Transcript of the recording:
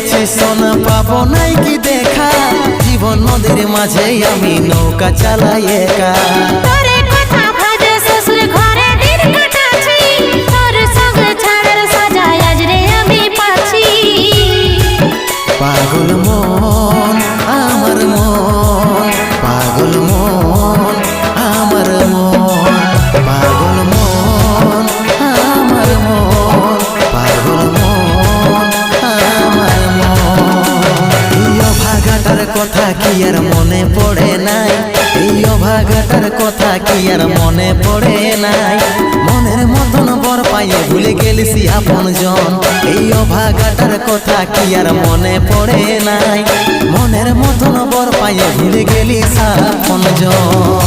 আছি সোনা পাবো নাই কি দেখা, জীবন নদীর মাঝে আমি নৌকা চালাই একা। তোরে কথা ভাবে শ্বশুর ঘরে দিন কাটাছি, তোর সঙ্গে ছাড়ার সাজায় আজ রে আমি পাচ্ছি। পাগল মন আমার মন, পাগল মন আমার মন, পাগল মন আমার মন, পাগল মন আমার মন। এই অভাগাটার কথা কি আর মনে পড়ে নাই, এই অভাগাটার কথা কি আর মনে পড়ে নাই। মনের মতন বর পাইয়ে ভুলে গেলিস আপন জন, এই অভাগাটার কথা কি আর মনে পড়ে নাই। মনের মতন বর পাইয়ে ভুলে গেলিস আপন জন।